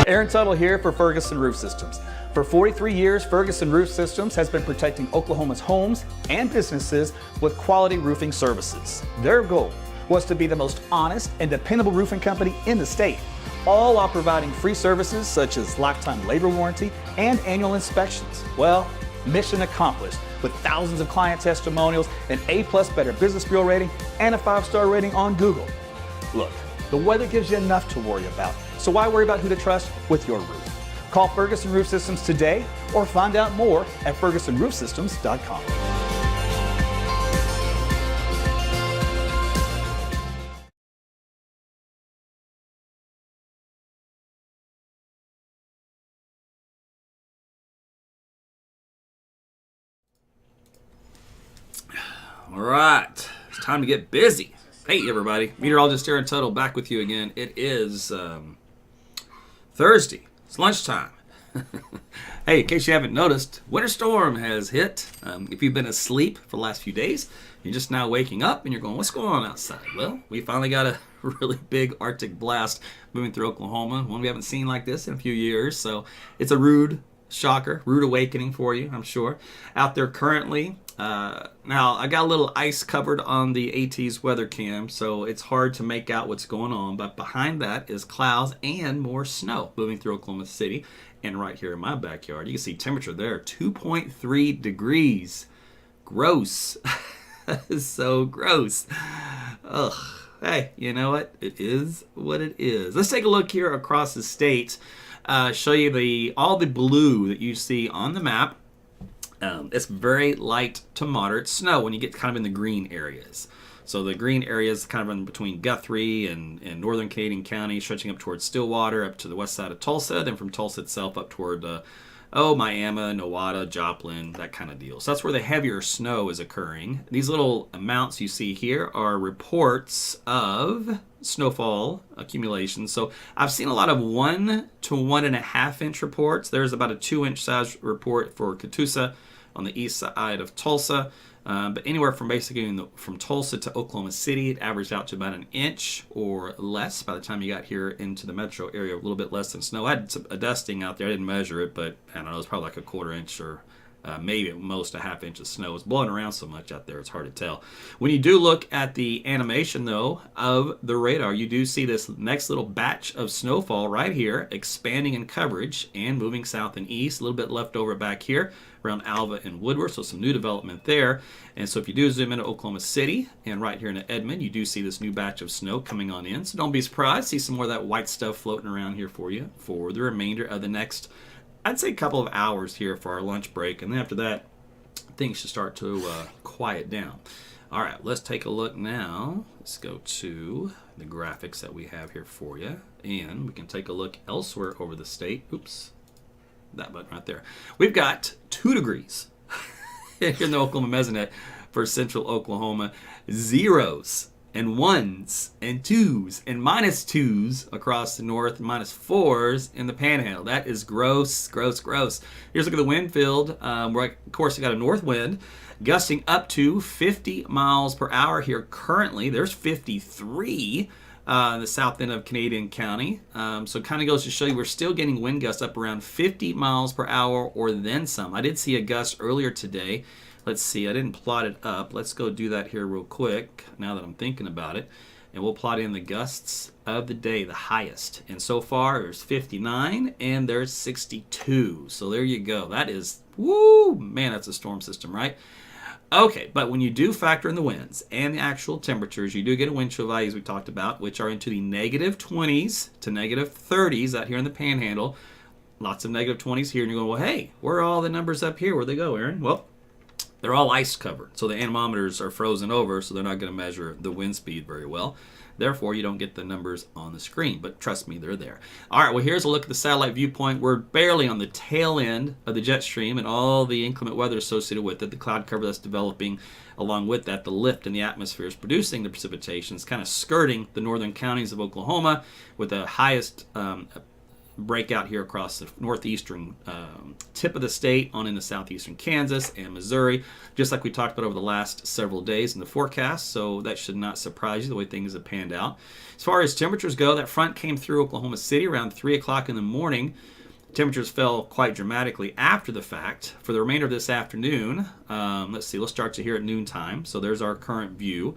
Aaron Tuttle here for Ferguson Roof Systems. For 43 years, Ferguson Roof Systems has been protecting Oklahoma's homes and businesses with quality roofing services. Their goal was to be the most honest and dependable roofing company in the state, all while providing free services such as lifetime labor warranty and annual inspections. Well, mission accomplished with thousands of client testimonials, an A+ Better Business Bureau rating, and a 5-star rating on Google. Look, the weather gives you enough to worry about, so why worry about who to trust with your roof? Call Ferguson Roof Systems today or find out more at fergusonroofsystems.com. All right, it's time to get busy. Hey everybody, Meteorologist Aaron Tuttle back with you again. It is Thursday. It's lunchtime. Hey, in case you haven't noticed, winter storm has hit. If you've been asleep for the last few days, you're just now waking up and you're going, what's going on outside? Well, we finally got a really big Arctic blast moving through Oklahoma, one we haven't seen like this in a few years. So it's a rude shocker, rude awakening for you, I'm sure. Out there currently, now I got a little ice covered on the AT's weather cam, so it's hard to make out what's going on, but behind that is clouds and more snow moving through Oklahoma City. And right here in my backyard, you can see temperature there, 2.3 degrees. Gross. That is so gross. Ugh. Hey, you know what? It is what it is. Let's take a look here across the state. Show you all the blue that you see on the map. It's very light to moderate snow when you get kind of in the green areas. So the green areas kind of in between Guthrie and northern Canadian County, stretching up towards Stillwater, up to the west side of Tulsa, then from Tulsa itself up toward Miami, Nowata, Joplin, that kind of deal. So that's where the heavier snow is occurring. These little amounts you see here are reports of snowfall accumulation. So I've seen a lot of 1 to 1.5 inch reports. There's about a 2-inch size report for Catoosa on the east side of Tulsa. But anywhere from basically from Tulsa to Oklahoma City, it averaged out to about 1 inch or less by the time you got here into the metro area, a little bit less than snow. I had a dusting out there. I didn't measure it, but I don't know, it's probably like a 1/4 inch or maybe at most a 1/2 inch of snow. It's blowing around so much out there, it's hard to tell. When you do look at the animation, though, of the radar, you do see this next little batch of snowfall right here, expanding in coverage and moving south and east. A little bit left over back here around Alva and Woodward, so some new development there. And so if you do zoom into Oklahoma City and right here in Edmond, you do see this new batch of snow coming on in. So don't be surprised, see some more of that white stuff floating around here for you for the remainder of the next, I'd say, couple of hours here for our lunch break. And then after that, things should start to quiet down. All right, let's take a look now. Let's go to the graphics that we have here for you. And we can take a look elsewhere over the state. Oops. That button right there. We've got 2 degrees here in the Oklahoma Mesonet for central Oklahoma. 0s and 1s and 2s and -2s across the north, and -4s in the panhandle. That is gross, gross, gross. Here's a look at the wind field. Where, of course, you got a north wind gusting up to 50 miles per hour here currently. There's 53. The south end of Canadian County. So it kind of goes to show you we're still getting wind gusts up around 50 miles per hour or then some. I did see a gust earlier today. Let's see, I didn't plot it up. Let's go do that here real quick now that I'm thinking about it. And we'll plot in the gusts of the day, the highest. And so far there's 59 and there's 62. So there you go. That is, woo, man, that's a storm system, right? Okay, but when you do factor in the winds and the actual temperatures, you do get a wind chill value, as we talked about, which are into the -20s to -30s out here in the panhandle. Lots of -20s here, and you're going, well, hey, where are all the numbers up here? Where'd they go, Aaron? Well, they're all ice covered, so the anemometers are frozen over, so they're not going to measure the wind speed very well. Therefore, you don't get the numbers on the screen, but trust me, they're there. All right, well, here's a look at the satellite viewpoint. We're barely on the tail end of the jet stream and all the inclement weather associated with it, the cloud cover that's developing. Along with that, the lift in the atmosphere is producing the precipitation. It's kind of skirting the northern counties of Oklahoma with the highest break out here across the northeastern tip of the state on into southeastern Kansas and Missouri, just like we talked about over the last several days in the forecast. So that should not surprise you the way things have panned out. As far as temperatures go, that front came through Oklahoma City around 3 o'clock in the morning. Temperatures fell quite dramatically after the fact. For the remainder of this afternoon, let's see, we'll start to here at noontime. So there's our current view.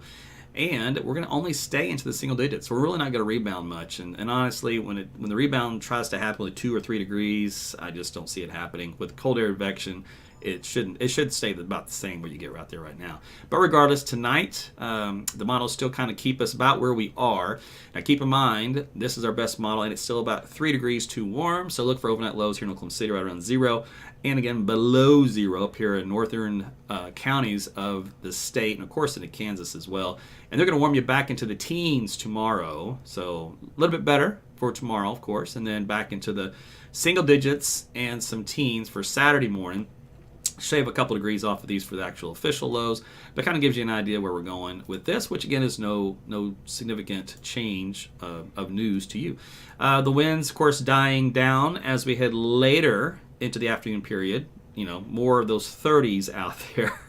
And we're going to only stay into the single digits. So we're really not going to rebound much. And honestly, when the rebound tries to happen with 2 or 3 degrees, I just don't see it happening. With cold air advection, it should stay about the same where you get right there right now. But regardless, tonight, the models still kind of keep us about where we are. Now keep in mind, this is our best model, and it's still about 3 degrees too warm. So look for overnight lows here in Oklahoma City right around 0. And again, below 0 up here in northern counties of the state, and of course into Kansas as well. And they're going to warm you back into the teens tomorrow. So a little bit better for tomorrow, of course, and then back into the single digits and some teens for Saturday morning. Shave a couple degrees off of these for the actual official lows, but kind of gives you an idea where we're going with this, which again is no significant change of news to you. The winds, of course, dying down as we head later into the afternoon period. You know, more of those 30s out there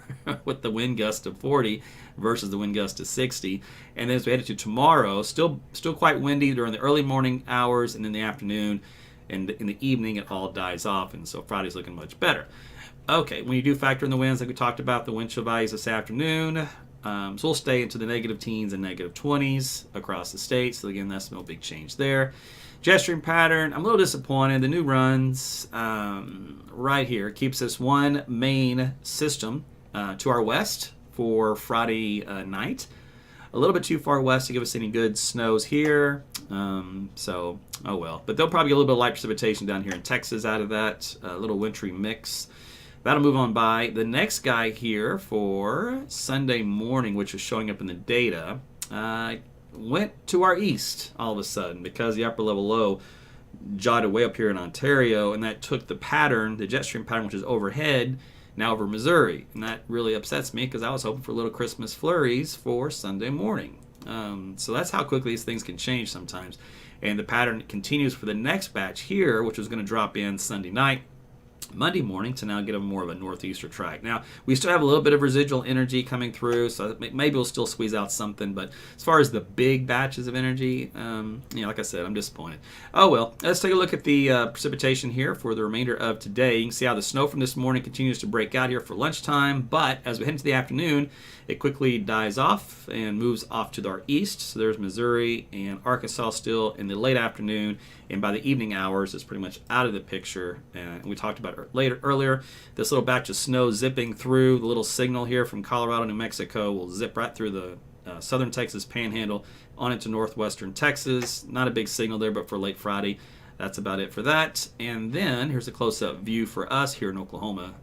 with the wind gust of 40 versus the wind gust of 60. And then as we head into tomorrow, still quite windy during the early morning hours and in the afternoon, and in the evening it all dies off, and so Friday's looking much better. Okay, when you do factor in the winds, like we talked about, the wind chill values this afternoon, so we'll stay into the negative teens and negative 20s across the state. So again, that's no big change there. Jet stream pattern, I'm a little disappointed. The new runs right here keeps this one main system to our west for Friday night. A little bit too far west to give us any good snows here. So, oh well. But there'll probably get a little bit of light precipitation down here in Texas out of that. A little wintry mix. That'll move on by. The next guy here for Sunday morning, which is showing up in the data, went to our east all of a sudden because the upper level low jotted way up here in Ontario, and that took the pattern, the jet stream pattern, which is overhead, now over Missouri. And that really upsets me because I was hoping for little Christmas flurries for Sunday morning. So that's how quickly these things can change sometimes. And the pattern continues for the next batch here, which was going to drop in Sunday night, Monday morning, to now get a more of a northeaster track. Now, we still have a little bit of residual energy coming through, so maybe we'll still squeeze out something, but as far as the big batches of energy, like I said, I'm disappointed. Oh well, let's take a look at the precipitation here for the remainder of today. You can see how the snow from this morning continues to break out here for lunchtime, but as we head into the afternoon, it quickly dies off and moves off to our east. So there's Missouri and Arkansas still in the late afternoon, and by the evening hours, it's pretty much out of the picture. And we talked about earlier, this little batch of snow zipping through the little signal here from Colorado, New Mexico will zip right through the southern Texas panhandle on into northwestern Texas. Not a big signal there, but for late Friday, that's about it for that. And then here's a close-up view for us here in Oklahoma,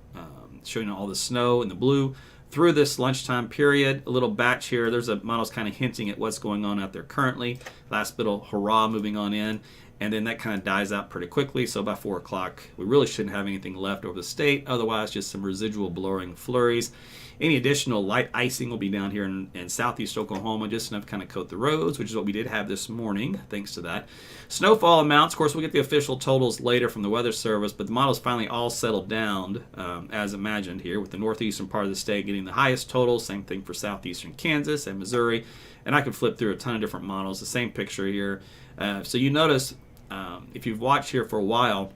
showing all the snow in the blue through this lunchtime period. A little batch here. There's a model's kind of hinting at what's going on out there currently. Last bit of hurrah moving on in. And then that kind of dies out pretty quickly. So by 4 o'clock, we really shouldn't have anything left over the state. Otherwise, just some residual blowing flurries. Any additional light icing will be down here in southeast Oklahoma, just enough to kind of coat the roads, which is what we did have this morning, thanks to that. Snowfall amounts, of course, we'll get the official totals later from the Weather Service, but the models finally all settled down as imagined here, with the northeastern part of the state getting the highest totals. Same thing for southeastern Kansas and Missouri. And I could flip through a ton of different models, the same picture here. So you notice, if you've watched here for a while,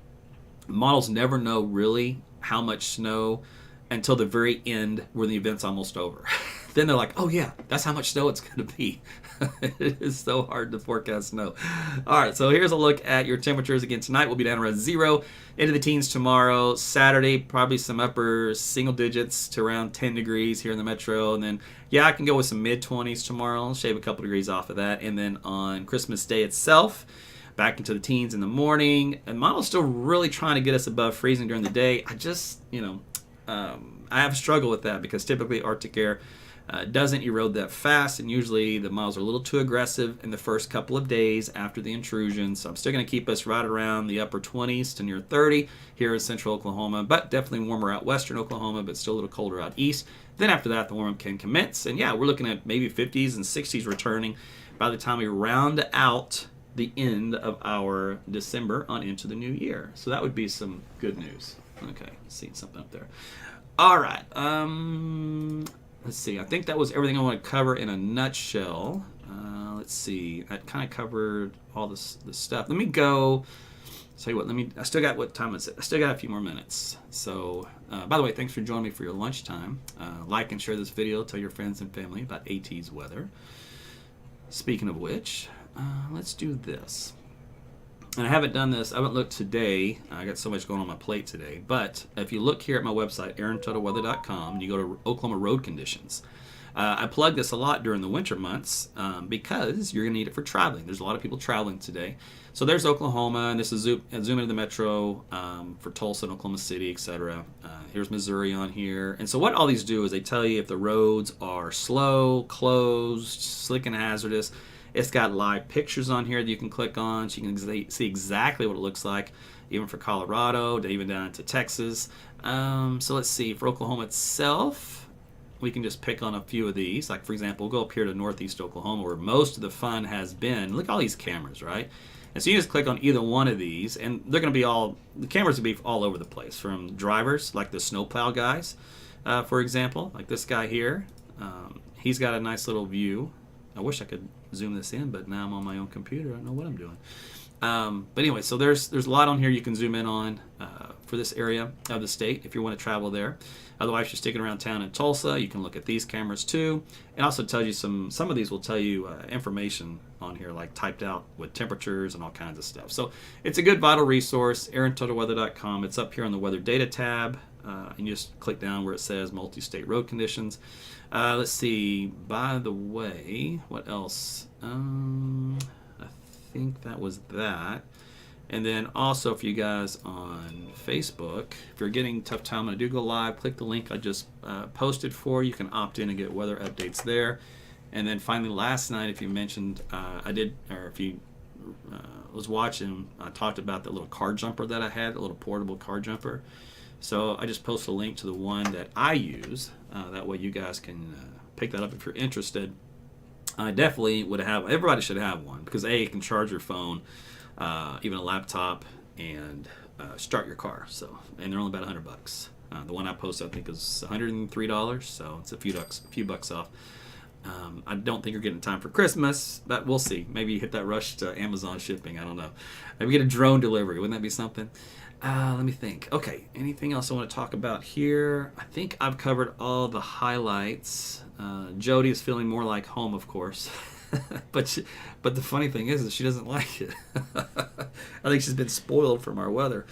models never know really how much snow until the very end where the event's almost over. Then they're like, oh yeah, that's how much snow it's going to be. It is so hard to forecast snow. All right, so here's a look at your temperatures. Again, tonight we'll be down around 0, into the teens tomorrow. Saturday, probably some upper single digits to around 10 degrees here in the metro. And then, yeah, I can go with some mid-20s tomorrow. I'll shave a couple degrees off of that. And then on Christmas Day itself, back into the teens in the morning. And model's still really trying to get us above freezing during the day. I just, I have struggled with that because typically Arctic air doesn't erode that fast, and usually the models are a little too aggressive in the first couple of days after the intrusion. So I'm still going to keep us right around the upper 20s to near 30 here in central Oklahoma, but definitely warmer out western Oklahoma, but still a little colder out east. Then after that, the warm-up can commence, and yeah, we're looking at maybe 50s and 60s returning by the time we round out the end of our December on into the new year. So that would be some good news. Okay, seeing something up there. All right. Let's see. I think that was everything I want to cover in a nutshell. Let's see. I kind of covered all this stuff. Let me go. Tell you what. I still got, what time is it? I still got a few more minutes. So, by the way, thanks for joining me for your lunchtime. Like and share this video. Tell your friends and family about AT's weather. Speaking of which, let's do this. And I haven't done this. I haven't looked today. I got so much going on my plate today. But if you look here at my website, AaronTuttleWeather.com, and you go to Oklahoma road conditions, I plug this a lot during the winter months because you're going to need it for traveling. There's a lot of people traveling today. So there's Oklahoma, and this is zoom into the metro for Tulsa and Oklahoma City, etc. Here's Missouri on here. And so what all these do is they tell you if the roads are slow, closed, slick and hazardous. It's got live pictures on here that you can click on, so you can see exactly what it looks like, even for Colorado, even down into Texas. So let's see, for Oklahoma itself, we can just pick on a few of these. Like, for example, we'll go up here to northeast Oklahoma, where most of the fun has been. Look at all these cameras, right? And so you just click on either one of these, and they're going to be the cameras will be all over the place, from drivers, like the snowplow guys, for example, like this guy here. He's got a nice little view. I wish I could zoom this in, but now I'm on my own computer. I don't know what I'm doing. But anyway, so there's a lot on here you can zoom in on for this area of the state if you want to travel there. Otherwise, if you're sticking around town in Tulsa, you can look at these cameras too. It also tells you some of these will tell you information on here, like typed out with temperatures and all kinds of stuff. So it's a good vital resource, AaronTuttleWeather.com. It's up here on the Weather Data tab. And you just click down where it says multi-state road conditions. Let's see. By the way, what else? I think that was that. And then also, for you guys on Facebook, if you're getting tough time when I do go live, click the link I just posted for you. You can opt in and get weather updates there. And then finally, last night, if you mentioned, if you was watching, I talked about the little car jumper that I had, a little portable car jumper. So I just posted a link to the one that I use. That way you guys can pick that up if you're interested. I definitely would have, everybody should have one, because A, it can charge your phone, even a laptop, and start your car. So, and they're only about $100. The one I posted, I think, is $103, so it's a few bucks off. I don't think you're getting time for Christmas, but we'll see. Maybe you hit that rush to Amazon shipping. I don't know. Maybe get a drone delivery. Wouldn't that be something? Let me think. Okay, anything else I want to talk about here? I think I've covered all the highlights. Jody is feeling more like home, of course. but the funny thing is that she doesn't like it. I think she's been spoiled from our weather.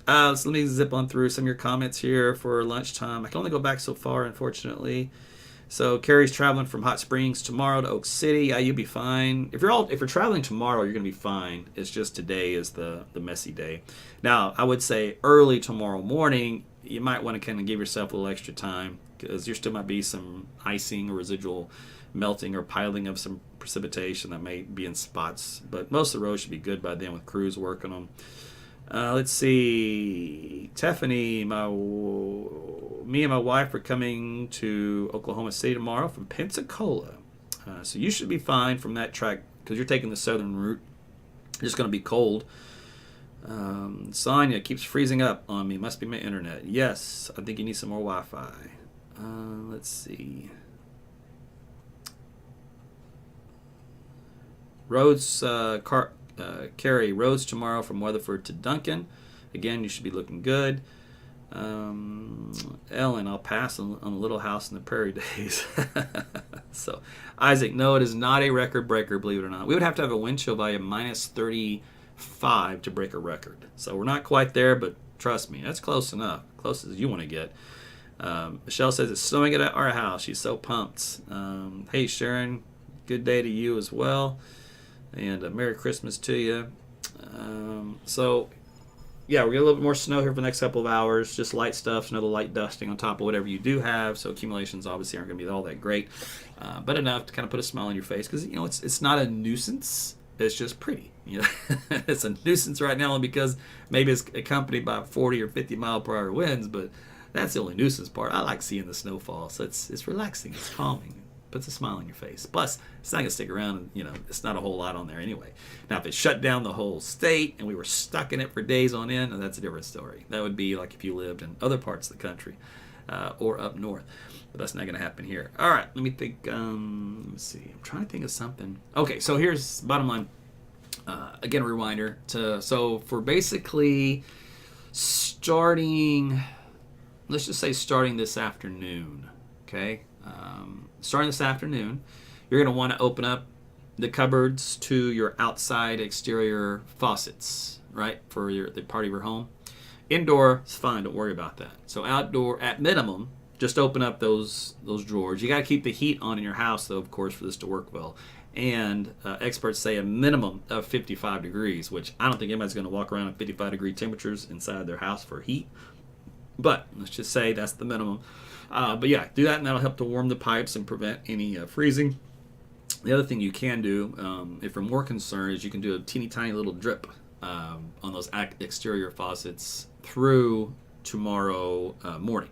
So let me zip on through some of your comments here for lunchtime. I can only go back so far, unfortunately. So Carrie's traveling from Hot Springs tomorrow to Oak City. Yeah, you'll be fine. If you're traveling tomorrow, you're going to be fine. It's just today is the messy day. Now, I would say early tomorrow morning, you might want to kind of give yourself a little extra time, because there still might be some icing or residual melting or piling of some precipitation that may be in spots. But most of the roads should be good by then with crews working them. Let's see. Tiffany, me and my wife are coming to Oklahoma City tomorrow from Pensacola. So you should be fine from that track, because you're taking the southern route. It's just going to be cold. Sonia keeps freezing up on me. Must be my internet. Yes, I think you need some more Wi-Fi. Let's see. Roads, Carrie, roads tomorrow from Weatherford to Duncan. Again, you should be looking good. Ellen, I'll pass on the Little House in the Prairie days. So, Isaac, no, it is not a record breaker, believe it or not. We would have to have a wind chill value of minus 35 to break a record. So we're not quite there, but trust me, that's close enough. Close as you want to get. Michelle says it's snowing at our house. She's so pumped. Hey, Sharon, good day to you as well. And Merry Christmas to you. So, yeah, we're going to get a little bit more snow here for the next couple of hours. Just light stuff, another light dusting on top of whatever you do have. So accumulations obviously aren't going to be all that great. But enough to kind of put a smile on your face. Because, you know, it's not a nuisance. It's just pretty. You know, it's a nuisance right now because maybe it's accompanied by 40 or 50 mile per hour winds. But that's the only nuisance part. I like seeing the snowfall. So it's relaxing. It's calming. puts a smile on your face. Plus, it's not going to stick around, and it's not a whole lot on there anyway. Now, if it shut down the whole state and we were stuck in it for days on end, that's a different story. That would be like if you lived in other parts of the country or up north. But that's not going to happen here. All right, let me think. Let me see. I'm trying to think of something. Okay, so here's bottom line. Again, a reminder so for basically starting, let's just say starting this afternoon, okay? Starting this afternoon, you're going to want to open up the cupboards to your outside exterior faucets, right, for the part of your home. Indoor is fine, don't worry about that. So outdoor, at minimum, just open up those drawers. You got to keep the heat on in your house, though, of course, for this to work well. And experts say a minimum of 55 degrees, which I don't think anybody's going to walk around at 55-degree temperatures inside their house for heat. But let's just say that's the minimum. But yeah, do that, and that'll help to warm the pipes and prevent any freezing. The other thing you can do, if you're more concerned, is you can do a teeny tiny little drip on those exterior faucets through tomorrow morning.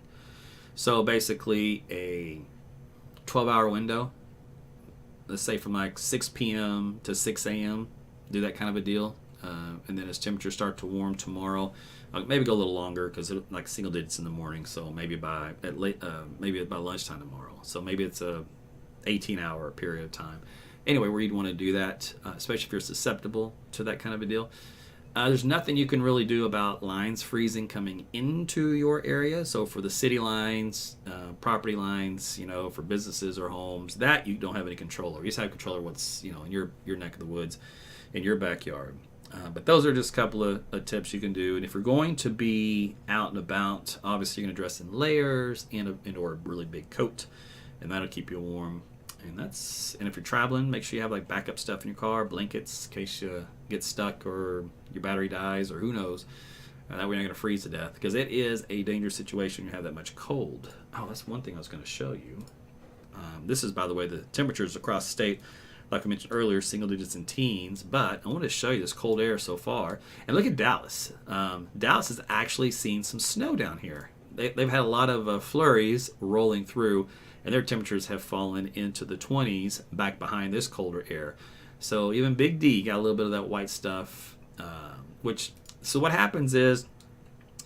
So basically a 12-hour window, let's say from like 6 p.m. to 6 a.m., do that kind of a deal. And then as temperatures start to warm tomorrow, maybe go a little longer because like single digits in the morning. So maybe by lunchtime tomorrow. So maybe it's a 18-hour period of time. Anyway, where you'd want to do that, especially if you're susceptible to that kind of a deal. There's nothing you can really do about lines freezing coming into your area. So for the city lines, property lines, for businesses or homes, that you don't have any control over. You just have control over what's in your neck of the woods, in your backyard. But those are just a couple of tips you can do. And if you're going to be out and about, obviously you're going to dress in layers or a really big coat, and that'll keep you warm. And if you're traveling, make sure you have like backup stuff in your car, blankets in case you get stuck or your battery dies or who knows. That way you're not going to freeze to death, because it is a dangerous situation when you have that much cold. Oh, that's one thing I was going to show you. This is, by the way, the temperatures across the state, like I mentioned earlier, single digits and teens. But I want to show you this cold air so far. And look at Dallas. Dallas has actually seen some snow down here. They've had a lot of flurries rolling through, and their temperatures have fallen into the 20s back behind this colder air. So even Big D got a little bit of that white stuff, so what happens is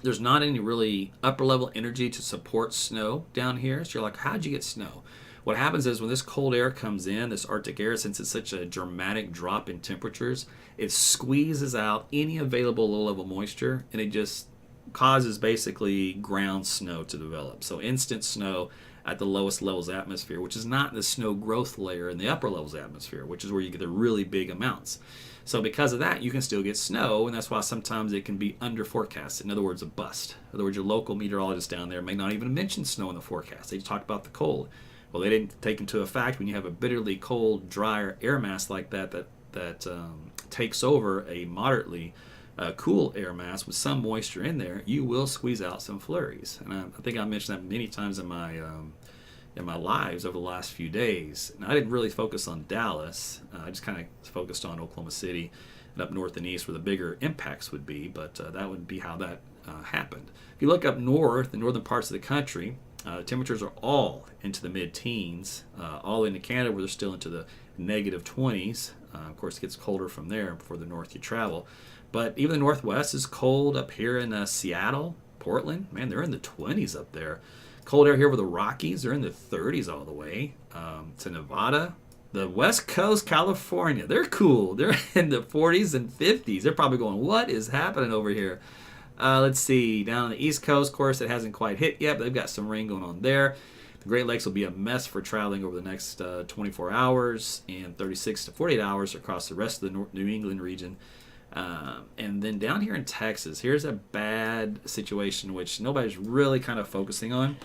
there's not any really upper level energy to support snow down here. So you're like, how'd you get snow? What happens is when this cold air comes in, this Arctic air, since it's such a dramatic drop in temperatures, it squeezes out any available low level moisture, and it just causes basically ground snow to develop. So instant snow at the lowest levels of atmosphere, which is not the snow growth layer in the upper levels of atmosphere, which is where you get the really big amounts. So because of that, you can still get snow, and that's why sometimes it can be under forecast. In other words, a bust. In other words, your local meteorologist down there may not even mention snow in the forecast. They just talked about the cold. Well, they didn't take into effect when you have a bitterly cold, drier air mass like that takes over a moderately cool air mass with some moisture in there, you will squeeze out some flurries. And I think I mentioned that many times in my lives over the last few days. And I didn't really focus on Dallas. I just kind of focused on Oklahoma City and up north and east where the bigger impacts would be. But that would be how that happened. If you look up north, the northern parts of the country, temperatures are all into the mid-teens, all into Canada where they're still into the negative 20s. Of course, it gets colder from there before the north you travel. But even the Northwest is cold up here in Seattle, Portland. Man, they're in the 20s up there. Cold air here over the Rockies. They're in the 30s all the way to Nevada. The West Coast, California, they're cool. They're in the 40s and 50s. They're probably going, what is happening over here? Let's see. Down on the East Coast, of course, it hasn't quite hit yet, but they've got some rain going on there. The Great Lakes will be a mess for traveling over the next 24 hours and 36 to 48 hours across the rest of the New England region. And then down here in Texas, here's a bad situation which nobody's really kind of focusing on.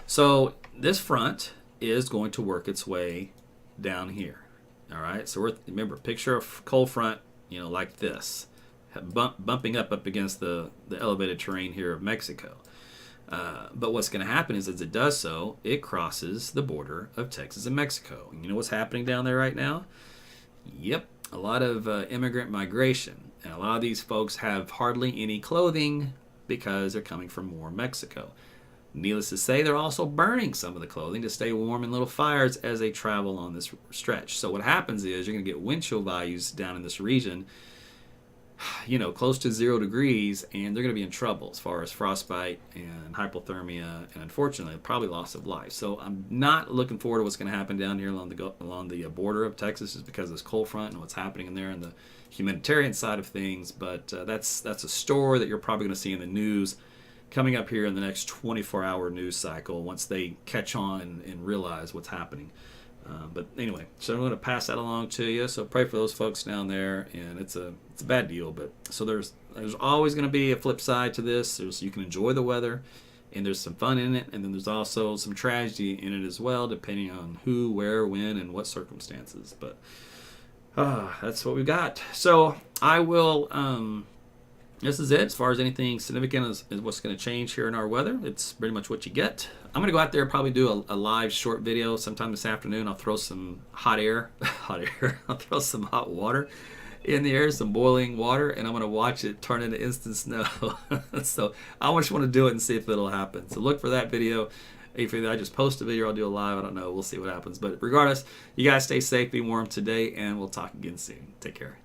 So this front is going to work its way down here. All right. So remember, picture a cold front, like this, bumping up against the elevated terrain here of Mexico. But what's going to happen is as it does so, it crosses the border of Texas and Mexico. And you know what's happening down there right now? Yep. A lot of immigrant migration, and a lot of these folks have hardly any clothing because they're coming from warm Mexico. Needless to say, they're also burning some of the clothing to stay warm in little fires as they travel on this stretch. So what happens is you're going to get wind chill values down in this region, close to 0 degrees, and they're going to be in trouble as far as frostbite and hypothermia, and unfortunately, probably loss of life. So I'm not looking forward to what's going to happen down here along the border of Texas, just because of this cold front and what's happening in there and the humanitarian side of things. But that's a story that you're probably going to see in the news coming up here in the next 24-hour news cycle once they catch on and realize what's happening. But anyway, so I'm going to pass that along to you. So pray for those folks down there, and it's a bad deal. But so there's always going to be a flip side to this. You can enjoy the weather, and there's some fun in it, and then there's also some tragedy in it as well, depending on who, where, when, and what circumstances. But that's what we've got. So I will. This is it as far as anything significant is what's going to change here in our weather. It's pretty much what you get. I'm going to go out there and probably do a live short video sometime this afternoon. I'll throw some I'll throw some hot water in the air, some boiling water, and I'm going to watch it turn into instant snow. So I just want to do it and see if it'll happen. So look for that video. If I just post a video or I'll do a live, I don't know. We'll see what happens. But regardless, you guys stay safe, be warm today, and we'll talk again soon. Take care.